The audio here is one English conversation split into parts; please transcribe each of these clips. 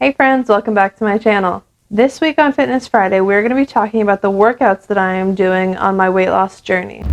Hey friends, welcome back to my channel. This week on Fitness Friday, we're going to be talking about the workouts that I am doing on my weight loss journey.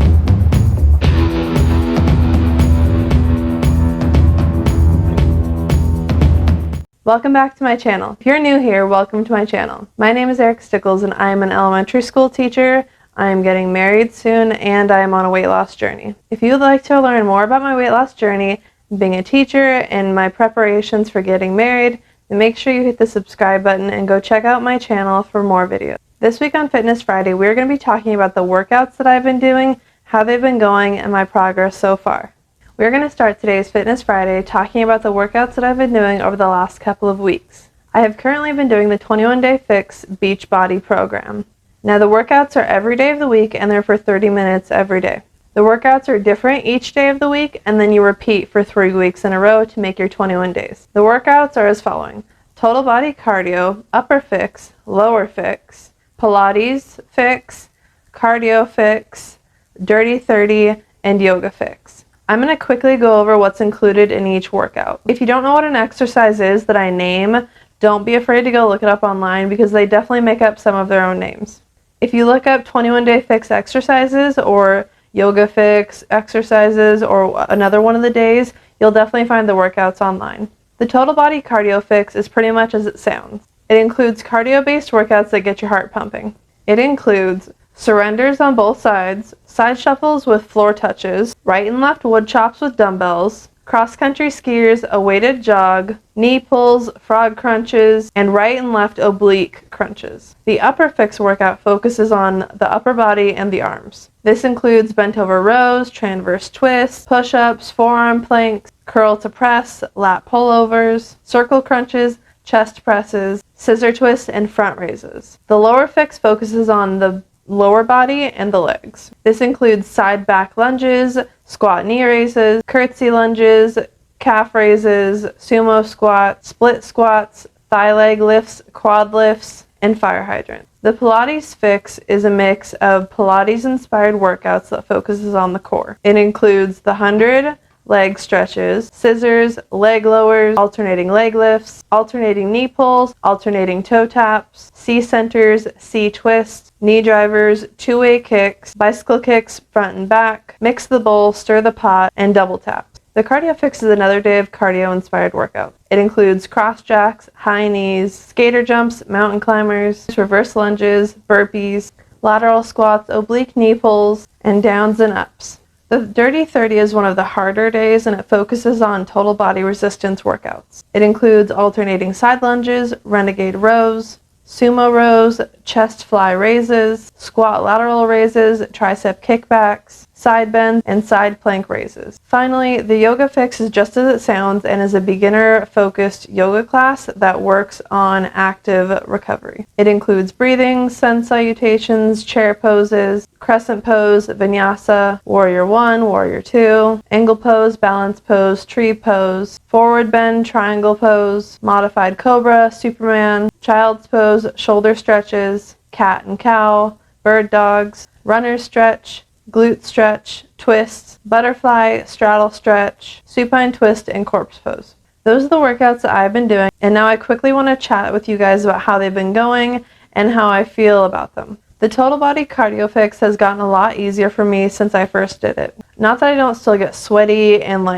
Welcome back to my channel. If you're new here, welcome to my channel. My name is Eric Stickles and I am an elementary school teacher. I am getting married soon and I am on a weight loss journey. If you would like to learn more about my weight loss journey, being a teacher, and my preparations for getting married, then make sure you hit the subscribe button and go check out my channel for more videos. This week on Fitness Friday, we're going to be talking about the workouts that I've been doing, how they've been going, and my progress so far. We're going to start today's Fitness Friday talking about the workouts that I've been doing over the last couple of weeks. I have currently been doing the 21 Day Fix Beachbody program. Now the workouts are every day of the week and they're for 30 minutes every day. The workouts are different each day of the week, and then you repeat for 3 weeks in a row to make your 21 days. The workouts are as following: total body cardio, upper fix, lower fix, Pilates fix, cardio fix, dirty 30, and yoga fix. I'm going to quickly go over what's included in each workout. If you don't know what an exercise is that I name, don't be afraid to go look it up online because they definitely make up some of their own names. If you look up 21 Day Fix exercises or yoga fix exercises or another one of the days, you'll definitely find the workouts online. The total body cardio fix is pretty much as it sounds. It includes cardio-based workouts that get your heart pumping. It includes surrenders on both sides, side shuffles with floor touches, right and left wood chops with dumbbells, cross-country skiers, a weighted jog, knee pulls, frog crunches, and right and left oblique crunches. The upper fix workout focuses on the upper body and the arms. This includes bent over rows, transverse twists, push-ups, forearm planks, curl to press, lat pullovers, circle crunches, chest presses, scissor twists, and front raises. The lower fix focuses on the lower body and the legs. This includes side back lunges, squat knee raises, curtsy lunges, calf raises, sumo squats, split squats, thigh leg lifts, quad lifts, and fire hydrants. The Pilates fix is a mix of Pilates inspired workouts that focuses on the core. It includes the 100 leg stretches, scissors, leg lowers, alternating leg lifts, alternating knee pulls, alternating toe taps, C centers, C twists, knee drivers, two-way kicks, bicycle kicks front and back, mix the bowl, stir the pot, and double taps. The cardio fix is another day of cardio-inspired workout. It includes cross jacks, high knees, skater jumps, mountain climbers, reverse lunges, burpees, lateral squats, oblique knee pulls, and downs and ups. The Dirty 30 is one of the harder days and it focuses on total body resistance workouts. It includes alternating side lunges, renegade rows, sumo rows, chest fly raises, squat lateral raises, tricep kickbacks, side bends, and side plank raises. Finally, the yoga fix is just as it sounds and is a beginner-focused yoga class that works on active recovery. It includes breathing, sun salutations, chair poses, crescent pose, vinyasa, warrior 1, warrior 2, angle pose, balance pose, tree pose, forward bend, triangle pose, modified cobra, Superman, child's pose, shoulder stretches, cat and cow, bird dogs, runner stretch, glute stretch, twists, butterfly, straddle stretch, supine twist, and corpse pose. Those are the workouts that I've been doing, and now I quickly want to chat with you guys about how they've been going and how I feel about them. The total body cardio fix has gotten a lot easier for me since I first did it. Not that I don't still get sweaty and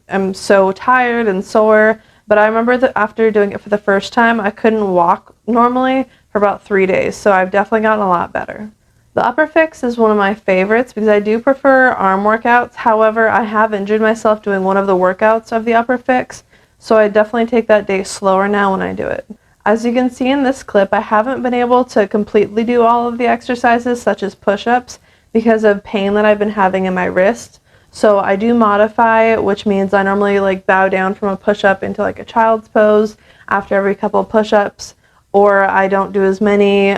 I'm so tired and sore, but I remember that after doing it for the first time, I couldn't walk normally for about 3 days, so I've definitely gotten a lot better. The upper fix is one of my favorites because I do prefer arm workouts. However, I have injured myself doing one of the workouts of the upper fix, so I definitely take that day slower now when I do it. As you can see in this clip, I haven't been able to completely do all of the exercises such as push-ups because of pain that I've been having in my wrist. So I do modify, which means I normally bow down from a push-up into a child's pose after every couple of push-ups, or I don't do as many,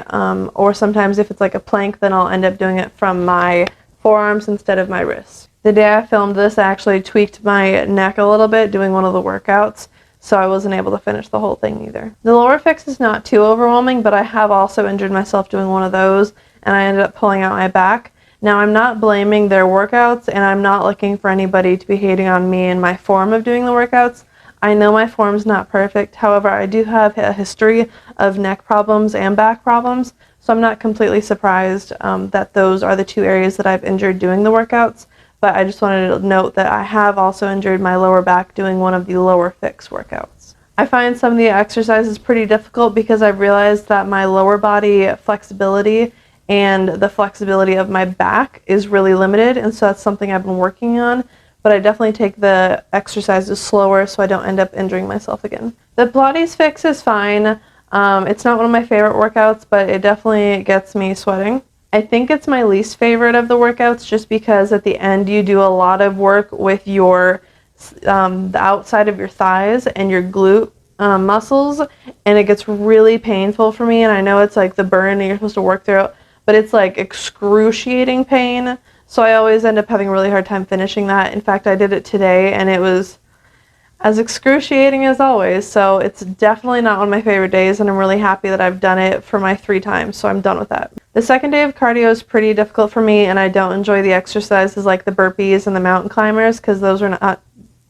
or sometimes if it's a plank, then I'll end up doing it from my forearms instead of my wrists. The day I filmed this, I actually tweaked my neck a little bit doing one of the workouts, so I wasn't able to finish the whole thing either. The lower fix is not too overwhelming, but I have also injured myself doing one of those, and I ended up pulling out my back. Now, I'm not blaming their workouts, and I'm not looking for anybody to be hating on me and my form of doing the workouts. I know my form's not perfect, however, I do have a history of neck problems and back problems, so I'm not completely surprised that those are the two areas that I've injured doing the workouts, but I just wanted to note that I have also injured my lower back doing one of the lower fix workouts. I find some of the exercises pretty difficult because I've realized that my lower body flexibility and the flexibility of my back is really limited, and so that's something I've been working on, but I definitely take the exercises slower so I don't end up injuring myself again. The Pilates fix is fine. It's not one of my favorite workouts, but it definitely gets me sweating. I think it's my least favorite of the workouts just because at the end you do a lot of work with your the outside of your thighs and your glute muscles, and it gets really painful for me, and I know it's like the burn and you're supposed to work through it, but it's like excruciating pain. So I always end up having a really hard time finishing that. In fact, I did it today and it was as excruciating as always. So it's definitely not one of my favorite days, and I'm really happy that I've done it for my 3 times. So I'm done with that. The second day of cardio is pretty difficult for me, and I don't enjoy the exercises like the burpees and the mountain climbers because those are not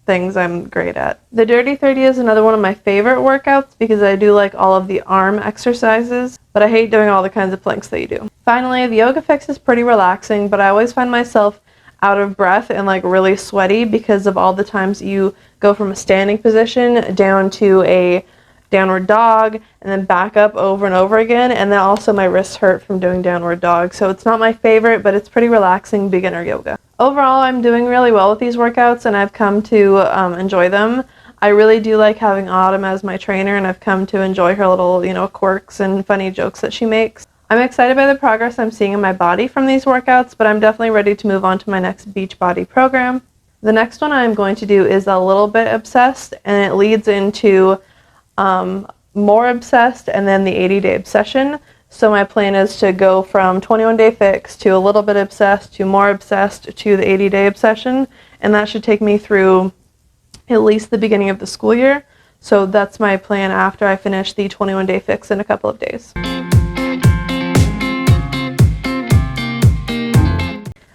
things I'm great at. The Dirty 30 is another one of my favorite workouts because I do like all of the arm exercises, but I hate doing all the kinds of planks that you do. Finally, the yoga fix is pretty relaxing, but I always find myself out of breath and like really sweaty because of all the times you go from a standing position down to a downward dog and then back up over and over again, and then also my wrists hurt from doing downward dog. So it's not my favorite, but it's pretty relaxing beginner yoga. Overall, I'm doing really well with these workouts and I've come to enjoy them. I really do like having Autumn as my trainer, and I've come to enjoy her little, quirks and funny jokes that she makes. I'm excited by the progress I'm seeing in my body from these workouts, but I'm definitely ready to move on to my next Beachbody program. The next one I'm going to do is a little bit obsessed, and it leads into more obsessed and then the 80-day obsession. So my plan is to go from 21-day fix to a little bit obsessed to more obsessed to the 80-day obsession, and that should take me through at least the beginning of the school year. So that's my plan after I finish the 21-day fix in a couple of days.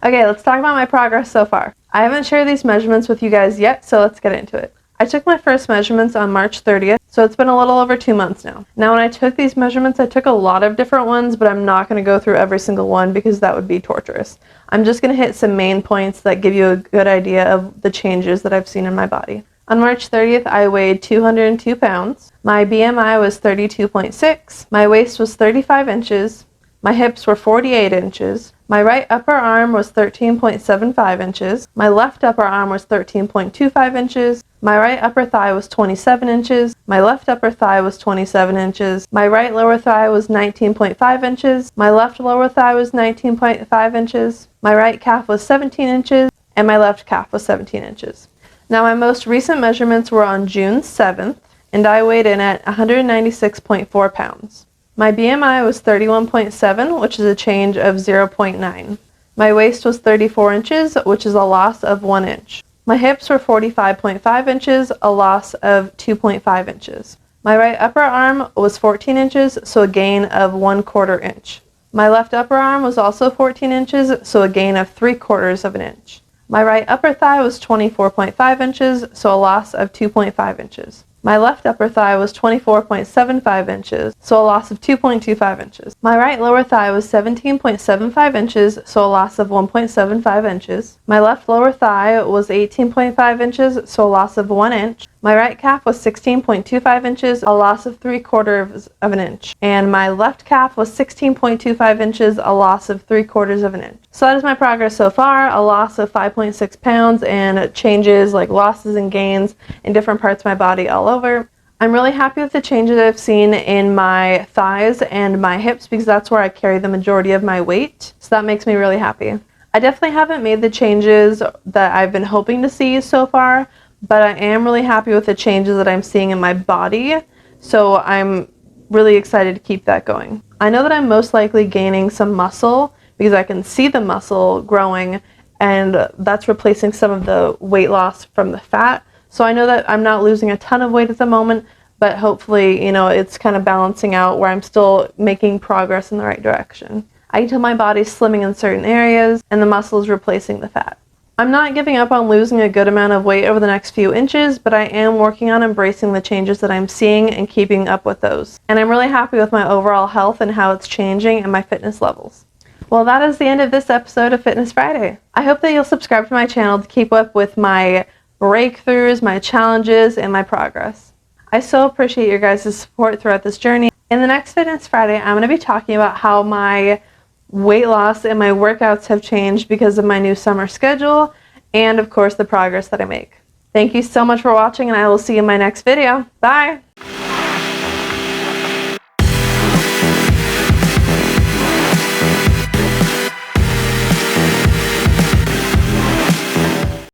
Okay, let's talk about my progress so far. I haven't shared these measurements with you guys yet, so let's get into it. I took my first measurements on March 30th, so it's been a little over 2 months now. Now when I took these measurements, I took a lot of different ones, but I'm not going to go through every single one because that would be torturous. I'm just going to hit some main points that give you a good idea of the changes that I've seen in my body. On March 30th, I weighed 202 pounds. My BMI was 32.6. My waist was 35 inches. My hips were 48 inches. My right upper arm was 13.75 inches. My left upper arm was 13.25 inches. My right upper thigh was 27 inches. My left upper thigh was 27 inches. My right lower thigh was 19.5 inches. My left lower thigh was 19.5 inches. My right calf was 17 inches. And my left calf was 17 inches. Now my most recent measurements were on June 7th, and I weighed in at 196.4 pounds. My BMI was 31.7, which is a change of 0.9. My waist was 34 inches, which is a loss of 1 inch. My hips were 45.5 inches, a loss of 2.5 inches. My right upper arm was 14 inches, so a gain of 1/4 inch. My left upper arm was also 14 inches, so a gain of 3/4 inch. My right upper thigh was 24.5 inches, so a loss of 2.5 inches. My left upper thigh was 24.75 inches, so a loss of 2.25 inches. My right lower thigh was 17.75 inches, so a loss of 1.75 inches. My left lower thigh was 18.5 inches, so a loss of 1 inch. My right calf was 16.25 inches, a loss of 3/4 inch. And my left calf was 16.25 inches, a loss of 3/4 inch. So that is my progress so far, a loss of 5.6 pounds and changes like losses and gains in different parts of my body all over. I'm really happy with the changes I've seen in my thighs and my hips because that's where I carry the majority of my weight. So that makes me really happy. I definitely haven't made the changes that I've been hoping to see so far, but I am really happy with the changes that I'm seeing in my body. So I'm really excited to keep that going. I know that I'm most likely gaining some muscle because I can see the muscle growing, and that's replacing some of the weight loss from the fat. So I know that I'm not losing a ton of weight at the moment, but hopefully, it's kind of balancing out where I'm still making progress in the right direction. I can tell my body's slimming in certain areas and the muscle is replacing the fat. I'm not giving up on losing a good amount of weight over the next few inches, but I am working on embracing the changes that I'm seeing and keeping up with those. And I'm really happy with my overall health and how it's changing and my fitness levels. Well, that is the end of this episode of Fitness Friday. I hope that you'll subscribe to my channel to keep up with my breakthroughs, my challenges, and my progress. I so appreciate your guys' support throughout this journey. In the next Fitness Friday, I'm going to be talking about how my weight loss and my workouts have changed because of my new summer schedule and, of course, the progress that I make. Thank you so much for watching, and I will see you in my next video. Bye!